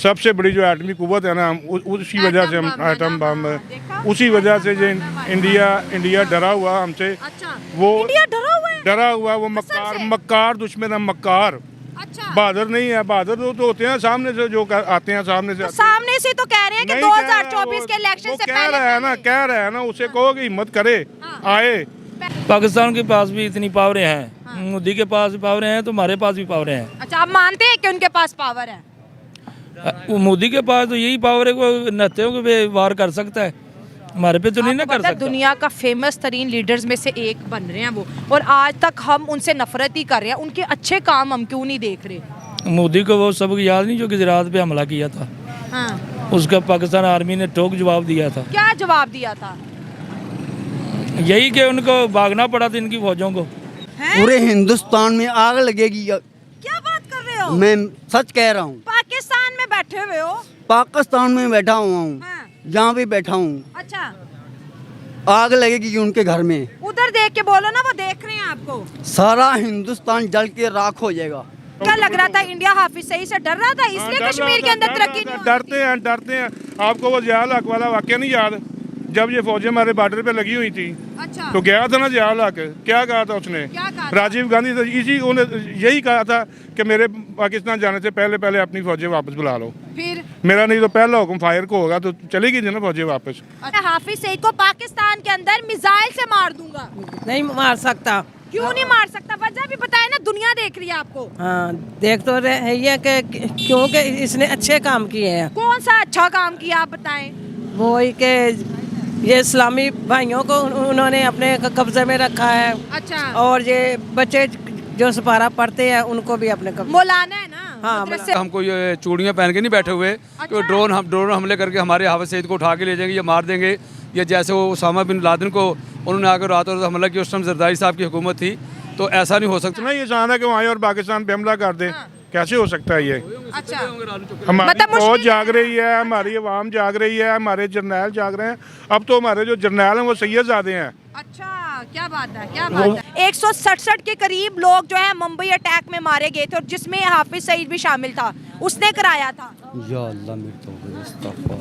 सबसे बड़ी जो एटमी कुव्वत है ना, उसी वजह से हम एटम बम, उसी वजह से जो इंडिया डरा हुआ हमसे। अच्छा, वो इंडिया डरा हुआ है? वो मक्कार दुश्मन है, मक्कार। अच्छा, बहादुर नहीं है, बहादुर तो होते हैं सामने से, जो आते हैं सामने से। सामने से तो कह रहे हैं कि 2024 के इलेक्शन से कह रहा है ना, उसे कहो कि हिम्मत करे, आए। पाकिस्तान के पास भी इतनी पावरें हैं, मोदी के पास भी पावरें हैं, तो हमारे पास भी पावरें हैं। अच्छा, आप मानते हैं कि उनके पास पावर है? वो मोदी के पास तो यही पावर है, वो नहत्यों पे वार कर सकता है, हमारे पे तो नहीं ना कर सकता। दुनिया का फेमस तरीन लीडर्स में से एक बन रहे हैं वो, और आज तक हम उनसे नफरत ही कर रहे हैं। उनके अच्छे काम हम क्यों नहीं देख रहे? मोदी को वो सबक याद नहीं जो गुजरात पे हमला किया था? हाँ। उसका पाकिस्तान आर्मी ने ठोक जवाब दिया था। क्या जवाब दिया था? यही कि उनको भागना पड़ा था इनकी फौजों को। पूरे हिंदुस्तान में आग लगेगी। क्या बात कर रहे हो? मैं सच कह रहा हूँ। पाकिस्तान में बैठे हुए हो? पाकिस्तान में बैठा हुआ हूँ, हाँ। जहाँ भी बैठा हूँ, अच्छा, आग लगेगी उनके घर में। उधर देख के बोलो ना, वो देख रहे हैं आपको। सारा हिंदुस्तान जल के राख हो जाएगा। क्या लग रहा था इंडिया हाफिज सईद से डर रहा था, इसलिए कश्मीर के अंदर तरक्की नहीं हो रही थी? डरते हैं। आपको वो जियाल हक वाला वाकया नहीं याद, जब ये फौजें हमारे बॉर्डर पे लगी हुई थी? अच्छा, तो गया था ना जियाल हक, क्या कहा था उसने? क्या कहा था? राजीव गांधी तो यही कहा था कि मेरे पाकिस्तान जाने से पहले अपनी फौजें वापस बुला लो। फिर मेरा नहीं तो पहला हुक्म फायर को होगा, तो चलेगी ना फौजें वापस। अच्छा, हाफिज सईद को पाकिस्तान के अंदर मिसाइल से मार दूंगा। नहीं मार सकता। क्यों नहीं मार सकता? वजह भी बताए ना, दुनिया देख रही है आपको। हाँ, देख तो रहे हैं कि क्योंकि इसने अच्छे काम किए हैं। कौन सा अच्छा काम किया आप बताएं? वो ही के ये इस्लामी भाइयों को उन्होंने अपने कब्जे में रखा है। अच्छा, और ये बच्चे जो सपारा पढ़ते हैं उनको भी अपने कब्जे। मौलाना है ना? हाँ, मदरसे। हमको ये चूड़ियाँ पहन के नहीं बैठे हुए कि ड्रोन हमले करके हमारे हाफिज सईद को उठा के ले जाएंगे या मार देंगे, या जैसे वो उसामा बिन लादेन को उन्होंने आकर रातों रात हमला किया, उस टाइम जरदारी साहब की हुकूमत थी, तो ऐसा नहीं हो सकता। इतना ये आसान है कि वहाँ और पाकिस्तान पे हमला कर दे, कैसे हो सकता है ये? अच्छा, हमारी मतलब फौज मुश्किल जाग रही है, हमारी अवाम जाग रही है, हमारे जर्नैल जाग रहे हैं। अब तो हमारे जो जर्नैल हैं वो सैयदजादे हैं। अच्छा, क्या बात है, क्या बात है। 167 के करीब लोग जो है मुंबई अटैक में मारे गए थे, और जिसमें हाफिज सईद भी शामिल था, उसने कराया था। या अल्लाह मेरे तौबा, अस्तगफुर।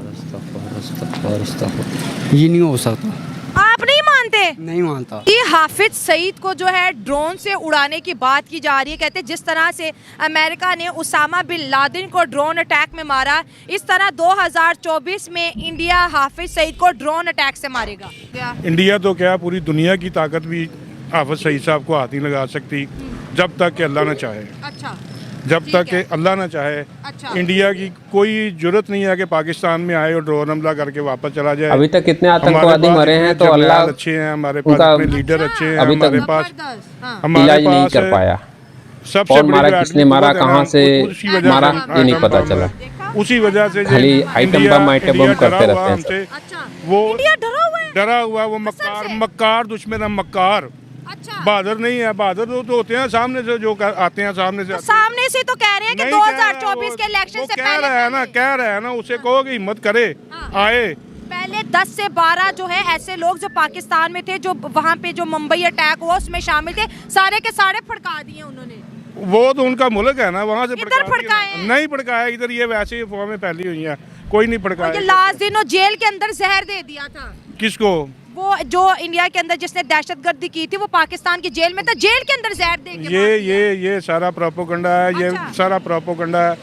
ये नहीं हो सकता। आप नहीं मानते? नहीं मानता। ये हाफिज सईद को जो है ड्रोन से उड़ाने की बात की जा रही है। कहते हैं जिस तरह से अमेरिका ने उसामा बिन लादेन को ड्रोन अटैक में मारा, इस तरह 2024 में इंडिया हाफिज सईद को ड्रोन अटैक से मारेगा। क्या इंडिया तो क्या, पूरी दुनिया की ताकत भी हाफिज सईद साहब को हाथ नहीं लगा सकती, जब तक कि अल्लाह न चाहे। अच्छा, जब तक कि अल्लाह न चाहे, अच्छा। इंडिया की कोई जरूरत नहीं है कि पाकिस्तान में आए और ड्रोन हमला करके वापस चला जाए। अभी तक कितने आतंकवादी मरे हैं, तो अल्लाह अच्छे हैं, हमारे पास लीडर अच्छे हैं, अभी हमारे तक पास इलाज नहीं कर पाया। सबसे और मारा बड़ी किसने मारा, कहाँ से मारा, ये नहीं पता चला। उसी वजह से खाली आइटम बम करते रहते हैं। अच्छा, वो इंडिया डरा हुआ है? वो मक्कार दुश्मन है, मक्कार। अच्छा, बहादुर नहीं है, बहादुर तो होते हैं सामने से, जो आते हैं सामने से। सामने से तो कह रहे हैं कि 2024 के इलेक्शन से कह रहा है ना, उसे कहो कि हिम्मत करे, आए। पहले 10 से 12 जो है ऐसे लोग जो पाकिस्तान में थे, जो वहाँ पे जो मुंबई अटैक हुआ उसमें शामिल थे, सारे के सारे फड़का दिए उन्होंने। वो तो उनका मुल्क है ना, वहाँ से फड़काए नहीं फड़काया इधर, ये वैसे ही फॉर्म में फैली हुई है, कोई नहीं फड़काया। लास्ट दिन वो जेल के अंदर जहर दे दिया था। किसको? वो जो इंडिया के अंदर जिसने दहशतगर्दी की थी, वो पाकिस्तान की जेल में था, जेल के अंदर जहर दे के मार दिया। ये सारा प्रोपोगंडा है। अच्छा। ये सारा प्रोपोगंडा है।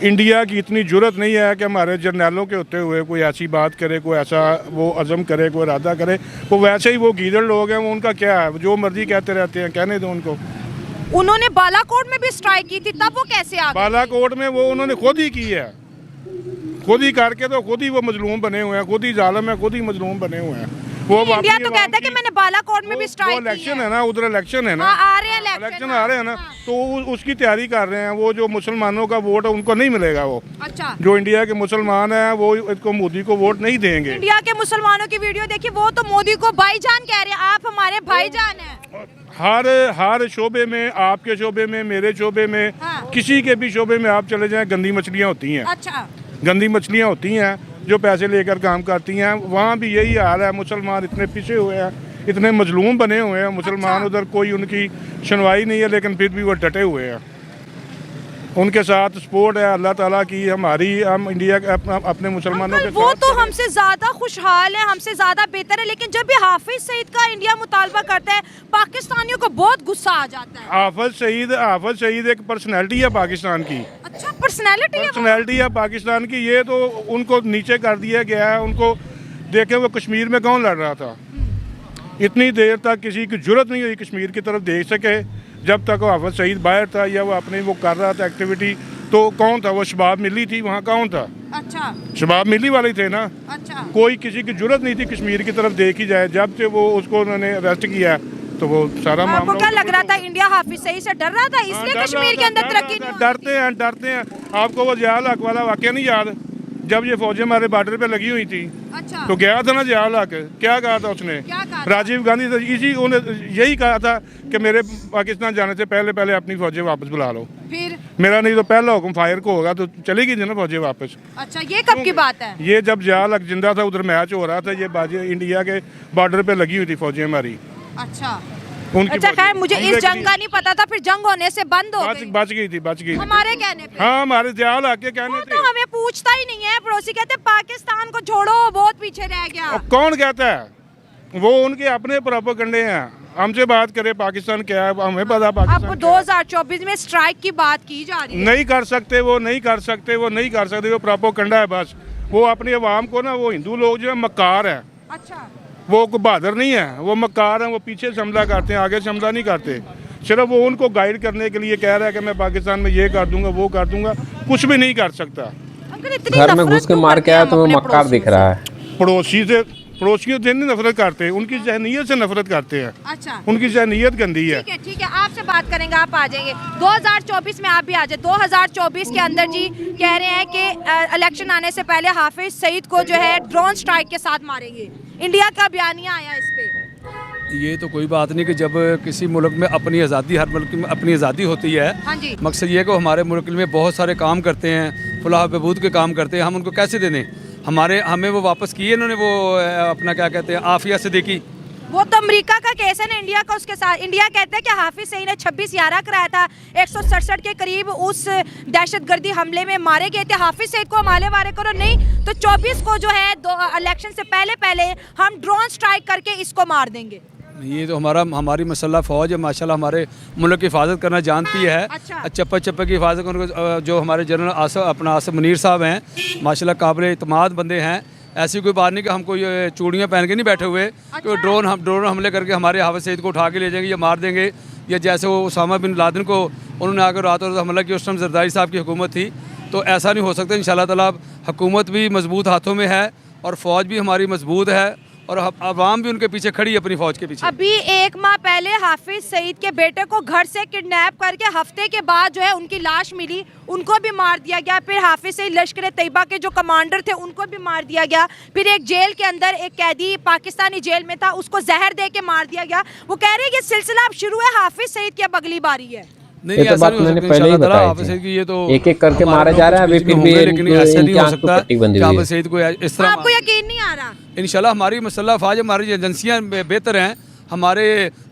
इंडिया की इतनी जुर्रत नहीं है कि हमारे जर्नैलों के होते हुए कोई ऐसी बात करे, कोई ऐसा वो अज़म करे, कोई इरादा करे। वो वैसे ही वो गीदड़ लोग हैं, वो उनका क्या है, जो मर्जी कहते रहते हैं, कहने दो उनको। उन्होंने बालाकोट में भी स्ट्राइक की थी, तब वो कैसे आ गए? बालाकोट में वो उन्होंने खुद ही की है, खुद ही करके तो खुद ही वो मजलूम बने हुए हैं, खुद ही जालिम है, खुद ही मजलूम बने हुए हैं। वो इंडिया तो कहता है कि मैंने बालाकोट में भी स्ट्राइक की है। इलेक्शन है ना, उधर इलेक्शन है ना, आ रहे हैं इलेक्शन आ रहे हैं ना, तो उसकी तैयारी कर रहे हैं। वो जो मुसलमानों का वोट है उनको नहीं मिलेगा। वो अच्छा, जो इंडिया के मुसलमान हैं वो इसको मोदी को वोट नहीं देंगे। इंडिया के मुसलमानों की वीडियो देखिए, वो तो मोदी को भाईजान कह रहे हैं। आप हमारे भाईजान हैं। हर शोबे में, आपके शोबे में, मेरे शोबे में, हाँ। किसी के भी शोबे में आप चले जाएं, गंदी मछलियाँ होती हैं। अच्छा, गंदी मछलियाँ होती हैं जो पैसे लेकर काम करती हैं। वहाँ भी यही हाल है। मुसलमान इतने पिछे हुए हैं, इतने मजलूम बने हुए हैं मुसलमान। अच्छा। उधर कोई उनकी सुनवाई नहीं है, लेकिन फिर भी वो डटे हुए हैं। उनके साथ सपोर्ट है अल्लाह ताला की हमारी, हम इंडिया के अपने मुसलमानों के वो साथ तो खड़े हैं। हमसे ज्यादा खुशहाल है, हमसे ज्यादा बेहतर है, लेकिन जब भी हाफिज सईद का इंडिया मुतालबा करता है पाकिस्तानियों को बहुत गुस्सा आ जाता है। हाफिज सईद एक पर्सनैलिटी है पाकिस्तान की, अच्छा पर्सनैलिटी है वो? पर्सनैलिटी है पाकिस्तान की। ये तो उनको नीचे कर दिया गया है। उनको देखे वो कश्मीर में कौन लड़ रहा था, इतनी देर तक किसी की जुर्रत नहीं हुई कश्मीर की तरफ देख सके। जब तक वो हाफिज सईद बाहर था या वो अपने वो कर रहा था एक्टिविटी, तो कौन था वो? शबाब मिली थी, वहाँ कौन था? अच्छा शबाब मिली वाले थे ना। अच्छा कोई किसी की जुर्रत नहीं थी कश्मीर की तरफ देखी जाए। जब से वो उसको उन्होंने अरेस्ट किया तो वो सारा आपको मामला क्या लग रहा था इंडिया हाफिज सईद से डर रहा था, इसलिए कश्मीर के अंदर तरक्की नहीं हो रही? डरते हैं। आपको वो जियाउल हक वाला वाकया नहीं याद, जब ये फौजें हमारे बॉर्डर पे लगी हुई थी अच्छा तो गया था ना जियाउल हक, क्या कहा था उसने? क्या कहा था? राजीव गांधी से यही कहा था कि मेरे पाकिस्तान जाने से पहले पहले अपनी फौजें वापस बुला लो। फिर मेरा नहीं तो पहला हुक्म फायर को होगा, तो चलेगी ना फौजें वापस। अच्छा ये कब की बात है? ये जब जियाउल हक जिंदा था उधर मैच हो रहा था, ये बाजी इंडिया के बॉर्डर पे लगी हुई थी फौजें हमारी। अच्छा उनकी अच्छा फौजें- खैर मुझे हमले इस की जंग का नहीं पता था, फिर जंग होने से बंद हो गई बच गई थी। हमारे कहने पे। हाँ हमारे जियाउल हक के कहने वो थे। तो हमें पूछता ही नहीं है, पड़ोसी कहते पाकिस्तान को छोड़ो बहुत पीछे रह गया। अब कौन कहता है? वो उनके अपने प्रोपेगेंडे हैं। हमसे बात करे पाकिस्तान क्या है, हमें पता अब पाकिस्तान क्या है। 2024 में स्ट्राइक की बात की जा रही है। नहीं कर सकते वो प्रोपेगेंडा है बस। वो अपनी आवाम को ना, वो हिंदू लोग जो है मक्कार है, अच्छा वो कोई बहादुर नहीं है, वो मक्कार हैं। वो पीछे से हमला करते हैं, आगे से हमला नहीं करते। सिर्फ वो उनको गाइड करने के लिए कह रहा है कि मैं पाकिस्तान में ये कर दूंगा वो कर दूंगा, कुछ भी नहीं कर सकता। अंकल इतनी घर में नफरत घुस के क्यों मार करते के हैं आया हम तो वो अपने मक्कार दिख पड़ोसियों रहा है। पड़ोसियों से नहीं नफरत करते, उनकी जहनीत से नफरत करते हैं। से? अच्छा उनकी जहनीत गंदी है। ठीक है आपसे बात करेंगे, आप आ जाएंगे 2024 में, आप भी आ जाए। 2024 के अंदर जी कह रहे हैं कि इलेक्शन आने से पहले हाफिज सईद को जो है ड्रोन स्ट्राइक के साथ मारेंगे। इंडिया का बयानिया आया इस पे। ये तो कोई बात नहीं कि जब किसी मुल्क में अपनी आज़ादी, हर मुल्क में अपनी आज़ादी होती है। हाँ जी। मकसद ये है कि हमारे मुल्क में बहुत सारे काम करते हैं, फलाह बहबूद के काम करते हैं, हम उनको कैसे दे दें? हमें वो वापस किए इन्होंने, वो अपना क्या कहते हैं, आफिया सिद्दीकी। वो तो अमेरिका का केस है ना इंडिया का, उसके साथ इंडिया कहता है कि हाफिज सईद ने 26/11 कराया था, 167 के करीब उस दहशतगर्दी हमले में मारे गए थे। हाफिज सईद को माले वारे करो नहीं तो 24 को जो है इलेक्शन से पहले हम ड्रोन स्ट्राइक करके इसको मार देंगे। ये तो हमारी मसल्ला फ़ौज है माशाल्लाह, हमारे मुल्क की हिफाजत करना जानती है। अच्छा। चप्पे की हिफाजत उनको, जो हमारे जनरल आसिफ मुनीर साहब हैं माशाल्लाह काबिल इत्मीनान बंदे हैं। ऐसी कोई बात नहीं कि हम कोई चूड़ियाँ पहन के नहीं बैठे हुए कि ड्रोन हमले करके हमारे हाफिज सईद को उठा के ले जाएंगे या मार देंगे। या जैसे वो उसामा बिन लादेन को उन्होंने आकर रातों रात हमला किया, उस टाइम जरदारी साहब की हुकूमत थी। तो ऐसा नहीं हो सकता। इंशाल्लाह ताला हुकूमत भी मजबूत हाथों में है और फ़ौज भी हमारी मजबूत है और आवाम भी उनके पीछे खड़ी है, अपनी फ़ौज के पीछे। अभी 1 माह पहले हाफिज सईद के बेटे को घर से किडनैप करके हफ्ते के बाद जो है उनकी लाश मिली, उनको भी मार दिया गया। फिर हाफिज सईद लश्कर तैयबा के जो कमांडर थे उनको भी मार दिया गया। फिर एक जेल के अंदर एक कैदी पाकिस्तानी जेल में था, उसको जहर दे के मार दिया गया। वो कह रहे हैं ये सिलसिला अब शुरू है, हाफिज सईद की अब अगली बारी है। नहीं ये तो ऐसा बात नहीं हो मैंने सकता पहले ही इंशाल्लाह ताला। बताई हाफिज थी। सईद की ये तो एक-एक करके हमारे मारा लोग जा रहा है, कुछ अभी भी फिर भी होंगे, लेकिन इनको- ऐसा नहीं इनकी हो आंख को सकता पट्टी बंधी कि हुई है। हाफिज सईद को इस तरह आपको यकीन नहीं आ रहा? इंशाल्लाह हमारी मसल्ला फ़ौज, हमारी एजेंसियाँ बेहतर हैं, हमारे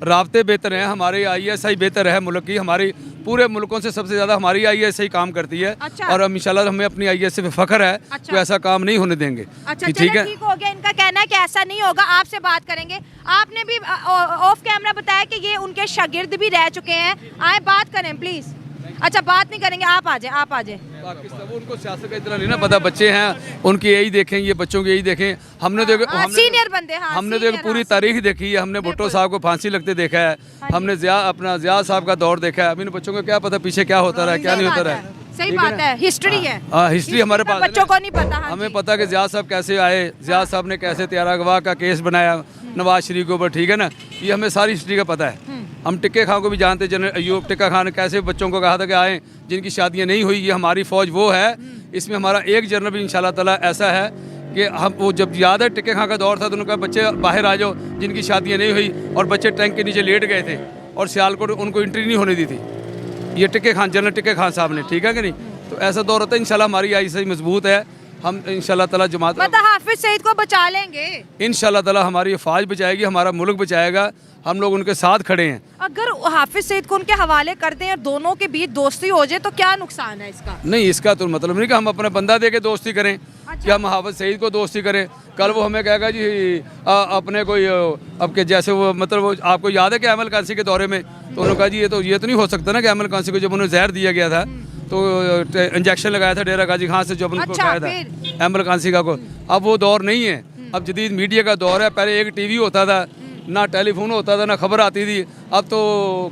राब्ते बेहतर हैं, हमारे ISI बेहतर है मुल्क की। हमारी पूरे मुल्कों से सबसे ज़्यादा हमारी ISI काम करती है। अच्छा। और इंशाल्लाह हमें अपनी ISI पे फ़ख्र है। अच्छा। तो ऐसा काम नहीं होने देंगे। अच्छा कि चलिए ठीक हो गया, इनका कहना है कि ऐसा नहीं होगा। आपसे बात करेंगे। आपने भी ऑफ कैमरा बताया कि ये उनके शागिर्द भी रह चुके हैं, आए बात करें प्लीज। अच्छा बात नहीं करेंगे, आप आ जाए। पाकिस्तान उनको सियासत का इतना नहीं ना पता, बच्चे हैं उनकी यही देखें, ये बच्चों की यही देखें। हमने तो सीनियर बंदे, हाँ, हमने तो सीनियर, एक पूरी हाँ, तारीख देखी है। हमने भुट्टो साहब को फांसी लगते देखा है, हमने जिया साहब का दौर देखा है। अभी इन बच्चों को क्या पता पीछे क्या होता रहा है, क्या नहीं होता रहा है। सही बात है, हिस्ट्री है। हाँ हिस्ट्री हमारे पास है बच्चों ना। को नहीं पता। हाँ हमें जी। पता कि जिया साहब कैसे आए, जिया साहब ने कैसे त्यारा गवाह का केस बनाया नवाज शरीफ के ऊपर, ठीक है ना। ये हमें सारी हिस्ट्री का पता है। हम टिक्के खां को भी जानते हैं, जनरल अयूब टिक्का खान ने कैसे बच्चों को कहा था कि आए जिनकी शादियाँ नहीं हुई। ये हमारी फ़ौज वो है। इसमें हमारा एक जनरल भी इंशाल्लाह ताला ऐसा है कि हम वो जब याद है टिक्के खां का दौर था तो उन्होंने कहा बच्चे बाहर आ जाओ जिनकी शादियाँ नहीं हुई, और बच्चे टैंक के नीचे लेट गए थे और सियालकोट उनको एंट्री नहीं होने दी थी। ये टिक्के खान, जनरल टिक्के खान साहब ने, ठीक है कि नहीं। तो ऐसा दौर होता है। इंशाल्लाह हमारी ISI मजबूत है हम इंशाल्लाह ताला जमात मतलब हाफिज सईद को बचा लेंगे। इंशाल्लाह ताला हमारी अफवाज बचाएगी, हमारा मुल्क बचाएगा, हम लोग उनके साथ खड़े हैं। अगर हाफिज सईद को उनके हवाले कर दें और दोनों के बीच दोस्ती हो जाए तो क्या नुकसान है इसका? नहीं, इसका तो मतलब नहीं कि हम अपना बंदा दे के दोस्ती करें। अच्छा। कि हम हाफिज सईद को दोस्ती करें, कल वो हमें कहेगा जी अपने कोई अब के जैसे वो मतलब वो आपको याद है कि अहमद कांसी के दौरे में तो उन्होंने कहा जी ये तो नहीं हो सकता ना कि अहमद कांसी को जब उन्हें जहर दिया गया था तो इंजेक्शन लगाया था डेरा गाजी खान से जब उनको अच्छा, कहा था अहमद कांसी का को। अब वो दौर नहीं है, अब जदीद मीडिया का दौर है। पहले एक टीवी होता था, ना टेलीफोन होता था, ना खबर आती थी। अब तो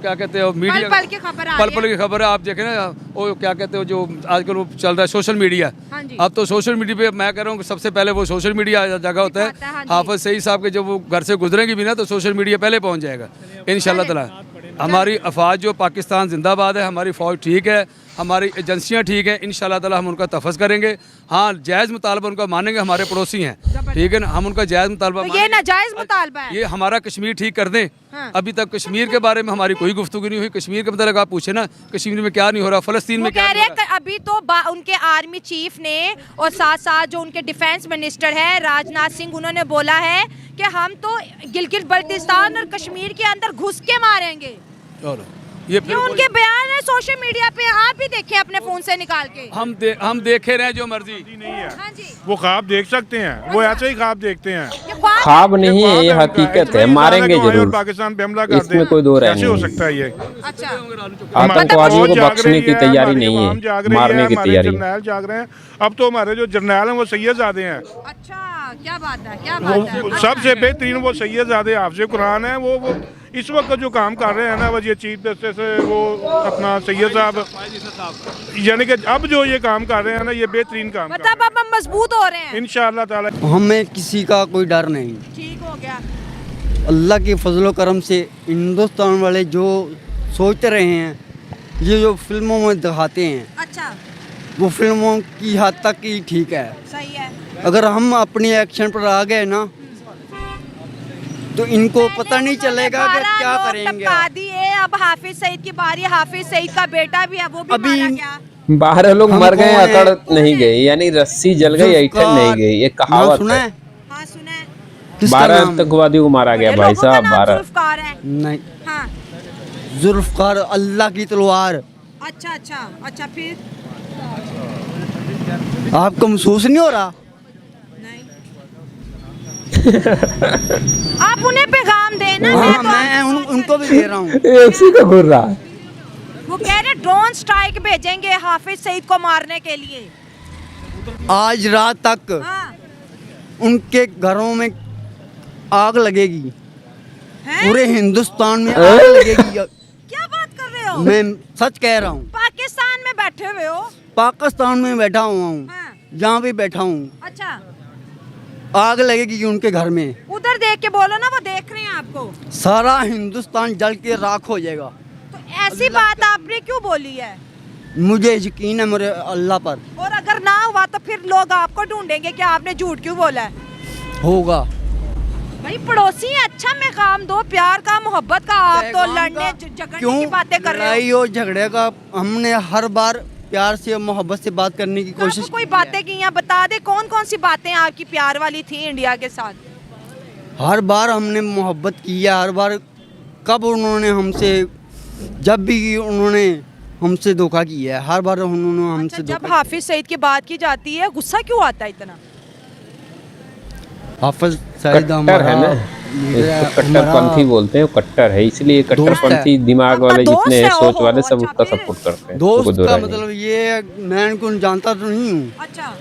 क्या कहते हैं मीडिया पल की खबर आ पल रही है। पल की खबर है। आप देखें ना वो क्या कहते हो जो आजकल वो चल रहा है सोशल मीडिया। हाँ जी। अब तो सोशल मीडिया पे मैं कह रहा हूँ कि सबसे पहले वो सोशल मीडिया जगह होता है। दिखाता है, हाँ जी। हाफिज सईद साहब के जब वो घर से गुजरेंगे भी ना तो सोशल मीडिया पहले पहुँच जाएगा इंशाल्लाह ताला। हमारी अफवाज जो पाकिस्तान जिंदाबाद है, हमारी फ़ौज ठीक है, हमारी एजेंसियाँ ठीक हैं, इंशाल्लाह ताला हम उनका तफज़ करेंगे। हाँ, जायज़ मुतालबा उनका मानेंगे, हमारे पड़ोसी हैं, ठीक है ना, हम उनका जायज़ मुतालबा तो ये नाजायज मुतालबा है। ये हमारा कश्मीर ठीक कर दें। हाँ। अभी तक कश्मीर के बारे में हमारी कोई गुफ्तगू नहीं हुई। कश्मीर के मतलब आप पूछे ना कश्मीर में क्या नहीं हो रहा, फ़लस्तीन वो में क्या कह नहीं रहे हो रहा। हैं कि अभी तो उनके आर्मी चीफ ने और साथ साथ जो उनके डिफेंस मिनिस्टर है राजनाथ सिंह, उन्होंने बोला है कि हम तो गिलगित बल्तिस्तान और कश्मीर के अंदर घुस के मारेंगे। और ये उनके बयान है सोशल मीडिया पे, आप भी देखें अपने फोन से निकाल के। हम देखे रहे जो मर्जी। नहीं है, हाँ जी। वो ख्वाब देख सकते हैं, वो ऐसे ही ख्वाब देखते हैं। ये ख्वाब ख्वाब नहीं है, ये ख्वाब है उनका, हकीकत इसमें है, मारेंगे इंसान है कि जरूर। पाकिस्तान पे हमला कर इसमें दें, कोई दो राय कैसे हो नहीं है। सकता है ये? अच्छा, आतंकवादियों को फौज जाग बख्शने रही की है, तैयारी हमारी नहीं अवाम जाग है, रही मारने है, की हमारे तैयारी है। जर्नैल जाग रहे हैं। अब तो हमारे जो जर्नैल हैं वो सैयदजादे हैं। अच्छा, क्या बात है, क्या वो बात है। सबसे बेहतरीन वो सैयदजादे हाफिज़ कुरान है। वो इस वक्त जो काम कर रहे हैं ना वो ये चीफ जस्टिस से वो अपना सैयद साहब, यानी कि अब जो ये काम कर रहे हैं ना ये बेहतरीन काम कर मतलब अब हम मजबूत हो रहे हैं। इंशाअल्लाह ताला। हमें किसी का कोई डर नहीं। ठीक हो गया। अल्लाह के फजलो करम से हिंदुस्तान वाले जो सोच रहे हैं, ये जो फिल्मों में दिखाते हैं, अच्छा, वो फिल्मों की हद तक ही ठीक है। सही है। अगर हम अपनी एक्शन पर आ गए ना तो इनको पता नहीं चलेगा कि क्या करेंगे। टपका दिए, अब हाफिज सईद की बारी। हाफिज सईद का बेटा भी है, वो भी अभी मारा गया। 12 लोग हम मर गए, कौन हैं? अकड़ नहीं गए, यानी रस्सी जल गई, ऐठन नहीं गई, ये कहावत सुना है। है? हाँ, सुना है। किसका 12 नाम? आतंकवादियों को मारा गया ये भाई लोगों का साहब, नाम 12। जुल्फकार है। नहीं, हाँ, जुल्फकार अल्लाह की तलवार। अच्छा अच्छा अच्छा, फिर आपको महसूस नहीं हो रहा? नहीं। आप उन्हें पैगाम देना। हाँ, मैं उनको भी दे रहा हूँ। उसी को घूर रहा है। वो कह रहे ड्रोन स्ट्राइक भेजेंगे हाफिज सईद को मारने के लिए। आज रात तक हाँ, उनके घरों में आग लगेगी, हैं? पूरे हिंदुस्तान में आग लगेगी। क्या बात कर रहे हो? मैं सच कह रहा हूँ। पाकिस्तान में बैठे हुए हो? पाकिस्तान में बैठा हुआ हूँ, हाँ, जहाँ भी बैठा हूँ, अच्छा, आग लगेगी उनके घर में। उधर देख के बोलो ना, वो देख रहे हैं आपको। सारा हिंदुस्तान जल के राख हो जाएगा। तो ऐसी बात आपने क्यों बोली है? मुझे यकीन है मेरे अल्लाह पर, और अगर ना हुआ तो फिर लोग आपको ढूंढेंगे कि आपने झूठ क्यों बोला है। होगा। भाई पड़ोसी है, अच्छा में काम दो, प्यार का, मोहब्बत का। आप तो पैगाम लड़ने का झगड़ने क्यों की बातें कर रहे लड़ाई हो। और झगड़े का हमने हर बार प्यार से और मोहब्बत से बात करने की कोशिश आपको कोई की है। बातें की हैं, बता दे कौन कौन सी बातें आपकी प्यार वाली थी इंडिया के साथ। हर बार हमने मोहब्बत की है। हर बार कब उन्होंने हमसे, जब भी उन्होंने हमसे धोखा किया है, हर बार उन्होंने हमसे अच्छा, जब धोखा। हाफिज सईद की बात की जाती है गुस्सा क्यों आता है इतना? हाफिज सईद कट्टर है ना, इसको कट्टरपंथी बोलते हैं, वो कट्टर है, इसलिए कट्टरपंथी दिमाग वाले आपका जितने हैं, दोस्त है, सोच वाले सब अच्छा, उसका फिर? सपोर्ट करते हैं। दोस्त उसको दो का राय नहीं। मतलब ये, मैं उनको जानता तो नहीं हूँ, अच्छा,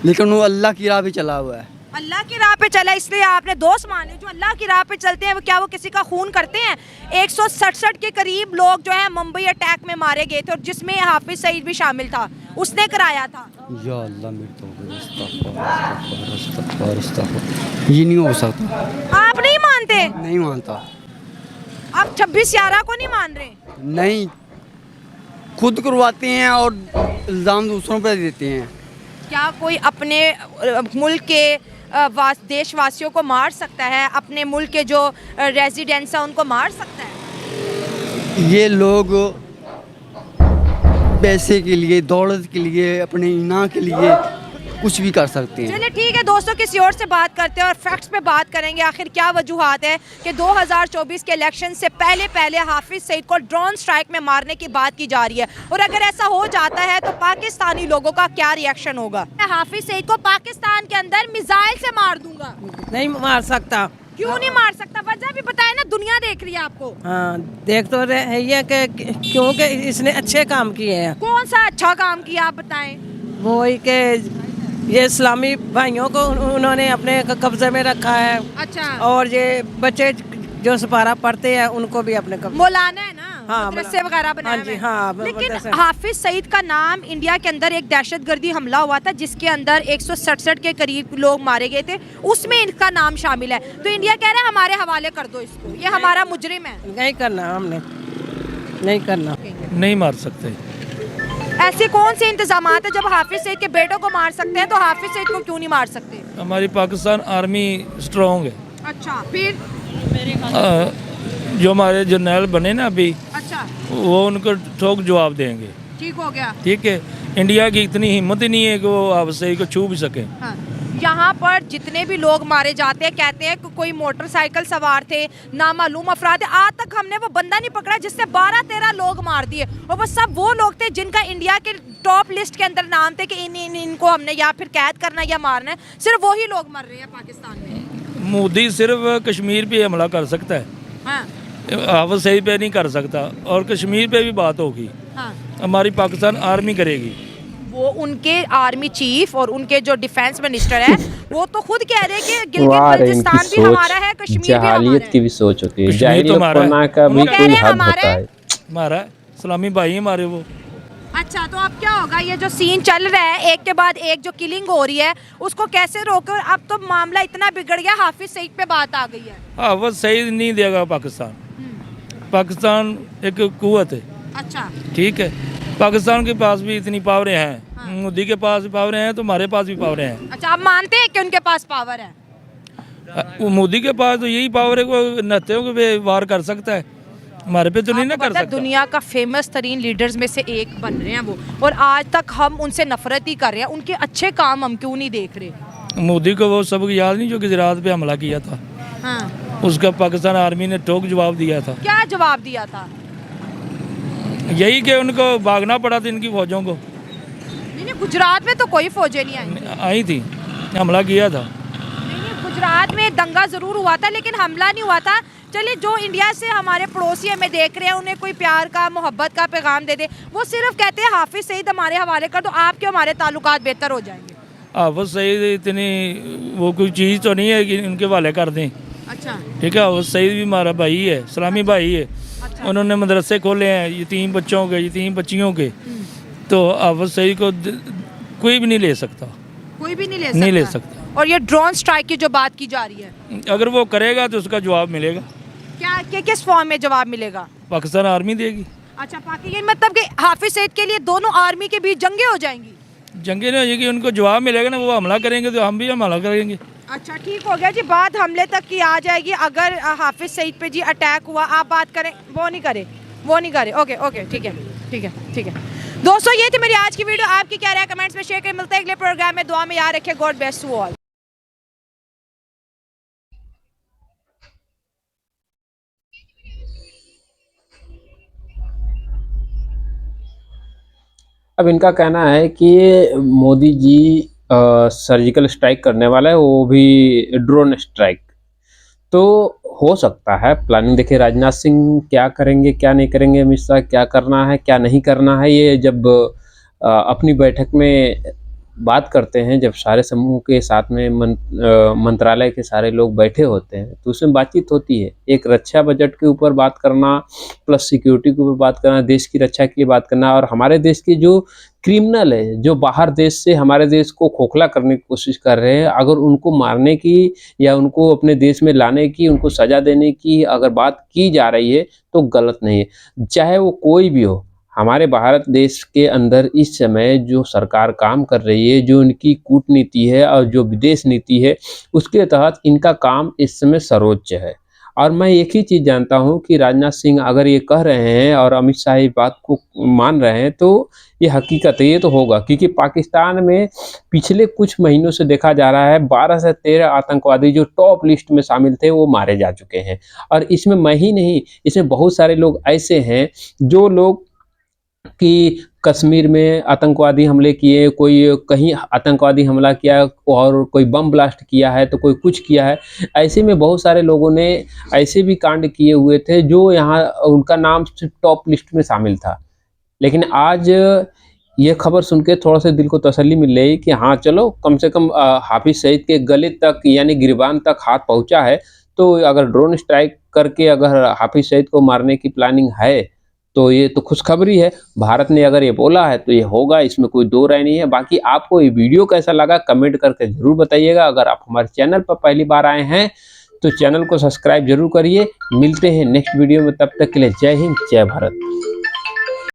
लेकिन वो अल्लाह की राह पे चला हुआ है। अल्लाह की राह पे चला इसलिए आपने दोस्त माने। जो अल्लाह की राह पे चलते हैं वो क्या वो किसी का खून करते हैं? 167 के करीब लोग जो है मुंबई अटैक में मारे गए थे और जिसमें हाफिज सईद भी शामिल था, उसने कराया था। या अल्लाह मेरे तौबा, इस्तग़फ़ार, इस्तग़फ़ार, इस्तग़फ़ार। ये नहीं हो सकता। आप नहीं मानते? नहीं मानता। आप 26/11 को नहीं मान रहे? नहीं, खुद करवाते हैं और इल्ज़ाम दूसरों पर देते हैं। क्या कोई अपने मुल्क के देशवासियों को मार सकता है? अपने मुल्क के जो रेजिडेंट्स हैं उनको मार सकता है? ये लोग पैसे के लिए, दौलत के लिए, अपने इना के लिए कुछ भी कर सकते हैं। चलिए ठीक है दोस्तों, किसी और से बात करते हैं और फैक्ट्स पे बात करेंगे। आखिर क्या वजूहात है कि 2024 के इलेक्शन से पहले हाफिज सईद को ड्रोन स्ट्राइक में मारने की बात की जा रही है, और अगर ऐसा हो जाता है तो पाकिस्तानी लोगों का क्या रिएक्शन होगा? मैं हाफिज सईद को पाकिस्तान के अंदर मिसाइल से मार दूंगा। नहीं मार सकता। क्यों नहीं मार सकता? वजह भी बताए ना, दुनिया देख रही है आपको। हाँ देख तो रहे हैं कि क्योंकि इसने अच्छे काम किए हैं। कौन सा अच्छा काम किया आप बताएं? वो ही के ये इस्लामी भाइयों को उन्होंने अपने कब्जे में रखा है। अच्छा। और ये बच्चे जो सपारा पढ़ते हैं उनको भी अपने कब्जे। मौलाना है ना, हाँ, मदरसे वगैरह बनाए हाँ जी, हुए हैं। हाँ, लेकिन मदरसे। हाफिज सईद का नाम, इंडिया के अंदर एक दहशतगर्दी हमला हुआ था जिसके अंदर 167 के करीब लोग मारे गए थे, उसमें इनका नाम शामिल है। तो इंडिया कह रहा है हमारे हवाले कर दो इसको, ये हमारा मुजरिम है। नहीं करना, हमने नहीं करना। नहीं मार सकते। ऐसे कौन से इंतजामात है जब हाफिज सईद के बेटों को मार सकते हैं तो हाफिज सईद को क्यों नहीं मार सकते? हमारी पाकिस्तान आर्मी स्ट्रॉन्ग है। अच्छा, फिर? जो हमारे जर्नल बने ना अभी, अच्छा, वो उनको ठोक जवाब देंगे। ठीक हो गया। ठीक है, इंडिया की इतनी हिम्मत ही नहीं है कि वो हाफिज सईद को छू भी सके। हाँ। यहाँ पर जितने भी लोग मारे जाते हैं कहते हैं कि कोई मोटरसाइकिल सवार थे, नामालूम अफराद है। आज तक हमने वो बंदा नहीं पकड़ा जिससे 12-13 लोग मार दिए, और वो सब वो लोग थे जिनका इंडिया के टॉप लिस्ट के अंदर नाम थे कि इनको हमने या फिर कैद करना या मारना है। सिर्फ वही लोग मर रहे हैं पाकिस्तान में। मोदी सिर्फ कश्मीर पे हमला कर सकता है, हाँ, हाफिज सईद पे नहीं कर सकता। और कश्मीर पे भी बात होगी, हाँ। हमारी पाकिस्तान आर्मी करेगी। वो उनके आर्मी चीफ और उनके जो डिफेंस मिनिस्टर है वो तो खुद कह रहे हैं कि गिलगित वाह रे, बल्चिस्तान इनकी भी हमारा है, सोच कश्मीर भी हमारा जहालियत है। की भी सोच होती है। कश्मीर तो जाहिलियत हमारा है। पना का भी वो कह कोई रहे हैं हद हमारे। होता है। हमारा इस्लामी भाई हमारे वो। अच्छा, तो अब क्या होगा? ये जो सीन चल रहा है, एक के बाद एक जो किलिंग हो रही है, उसको कैसे रोके? अब तो मामला इतना बिगड़ गया, हाफिज सईद पे बात आ गई है। हाफिज सईद नहीं देगा पाकिस्तान। पाकिस्तान एक कुव्वत है। अच्छा, ठीक है, पाकिस्तान के पास भी इतनी पावरें हैं, मोदी के पास भी पावरें हैं, तो हमारे पास भी पावरें हैं। अच्छा, आप मानते हैं कि उनके पास पावर है? वो मोदी के पास तो यही पावर है, वो नत्थियों पे वार कर सकता है, हमारे पे तो नहीं ना आपको कर पता है, सकता। दुनिया का फेमस तरीन लीडर्स में से एक बन रहे हैं वो, और आज तक हम उनसे नफरत ही कर रहे हैं। उनके अच्छे काम हम क्यों नहीं देख रहे? मोदी को वो सबक याद नहीं जो गुजरात पे हमला किया था, हाँ। उसका पाकिस्तान आर्मी ने ठोक जवाब दिया था। क्या जवाब दिया था? यही कि उनको भागना पड़ा था इनकी फौजों को। नहीं, गुजरात में तो कोई फौजें नहीं आई। आई थी, हमला किया था। नहीं, गुजरात में दंगा जरूर हुआ था लेकिन हमला नहीं हुआ था। चलिए, जो इंडिया से हमारे पड़ोसी हमें देख रहे हैं, उन्हें कोई प्यार का, मोहब्बत का पैगाम दे दे। वो सिर्फ कहते हैं हाफिज सईद हमारे हवाले कर दो, आपके हमारे ताल्लुकात बेहतर हो जाएंगे। हाफिज सईद इतनी वो कोई चीज़ तो नहीं है कि उनके हवाले कर दें। अच्छा, ठीक है, हाफिज सईद भी हमारा भाई है, इस्लामी भाई है। उन्होंने मदरसे खोले हैं यतीम बच्चों के, यतीम बच्चियों के। तो हाफिज सईद को कोई भी नहीं ले सकता, कोई भी नहीं ले सकता। और ये ड्रोन स्ट्राइक की जो बात की जा रही है, अगर वो करेगा तो उसका जवाब मिलेगा। क्या किस फॉर्म में जवाब मिलेगा? पाकिस्तान आर्मी देगी। अच्छा, पाकिस्तान मतलब कि हाफिज सईद के लिए दोनों आर्मी के बीच जंगे हो जाएंगी? जंगे नहीं हो जाएगी, उनको जवाब मिलेगा ना, वो हमला करेंगे तो हम भी हमला करेंगे। अच्छा, ठीक हो गया जी, बात हमले तक की आ जाएगी। अगर हाफिज सईद पे जी अटैक हुआ, आप बात करें, वो नहीं करे। ओके, ठीक है। दोस्तों, ये थी मेरी आज की वीडियो। आपकी क्या राय कमेंट्स में शेयर करें। मिलते हैं अगले प्रोग्राम में। दुआ में याद रखें। God bless you all. अब इनका कहना है कि मोदी जी सर्जिकल स्ट्राइक करने वाला है, वो भी ड्रोन स्ट्राइक। तो हो सकता है प्लानिंग। देखिए, राजनाथ सिंह क्या करेंगे क्या नहीं करेंगे, अमित शाह क्या करना है क्या नहीं करना है, ये जब अपनी बैठक में बात करते हैं, जब सारे समूह के साथ में मंत्रालय के सारे लोग बैठे होते हैं, तो उसमें बातचीत होती है। एक रक्षा बजट के ऊपर बात करना, प्लस सिक्योरिटी के ऊपर बात करना, देश की रक्षा के लिए बात करना, और हमारे देश के जो क्रिमिनल है, जो बाहर देश से हमारे देश को खोखला करने की कोशिश कर रहे हैं, अगर उनको मारने की या उनको अपने देश में लाने की, उनको सजा देने की अगर बात की जा रही है तो गलत नहीं है। चाहे वो कोई भी हो, हमारे भारत देश के अंदर इस समय जो सरकार काम कर रही है, जो इनकी कूटनीति है और जो विदेश नीति है, उसके तहत इनका काम इस समय सर्वोच्च है। और मैं एक ही चीज़ जानता हूँ कि राजनाथ सिंह अगर ये कह रहे हैं और अमित शाह इस बात को मान रहे हैं तो ये हकीकत है, ये तो होगा। क्योंकि पाकिस्तान में पिछले कुछ महीनों से देखा जा रहा है 12 से 13 आतंकवादी जो टॉप लिस्ट में शामिल थे वो मारे जा चुके हैं। और इसमें मैं ही नहीं, इसमें बहुत सारे लोग ऐसे हैं जो लोग कि कश्मीर में आतंकवादी हमले किए, कोई कहीं आतंकवादी हमला किया और कोई बम ब्लास्ट किया है तो कोई कुछ किया है। ऐसे में बहुत सारे लोगों ने ऐसे भी कांड किए हुए थे जो यहाँ उनका नाम सिर्फ टॉप लिस्ट में शामिल था। लेकिन आज ये खबर सुन के थोड़ा सा दिल को तसल्ली मिल रही कि हाँ चलो कम से कम हाफिज सईद के गले तक यानी गिरबान तक हाथ पहुँचा है। तो अगर ड्रोन स्ट्राइक करके अगर हाफिज सईद को मारने की प्लानिंग है तो ये तो खुशखबरी है। भारत ने अगर ये बोला है तो ये होगा, इसमें कोई दो राय नहीं है। बाकी आपको ये वीडियो कैसा लगा कमेंट करके ज़रूर बताइएगा। अगर आप हमारे चैनल पर पहली बार आए हैं तो चैनल को सब्सक्राइब जरूर करिए। मिलते हैं नेक्स्ट वीडियो में, तब तक के लिए जय हिंद जय भारत।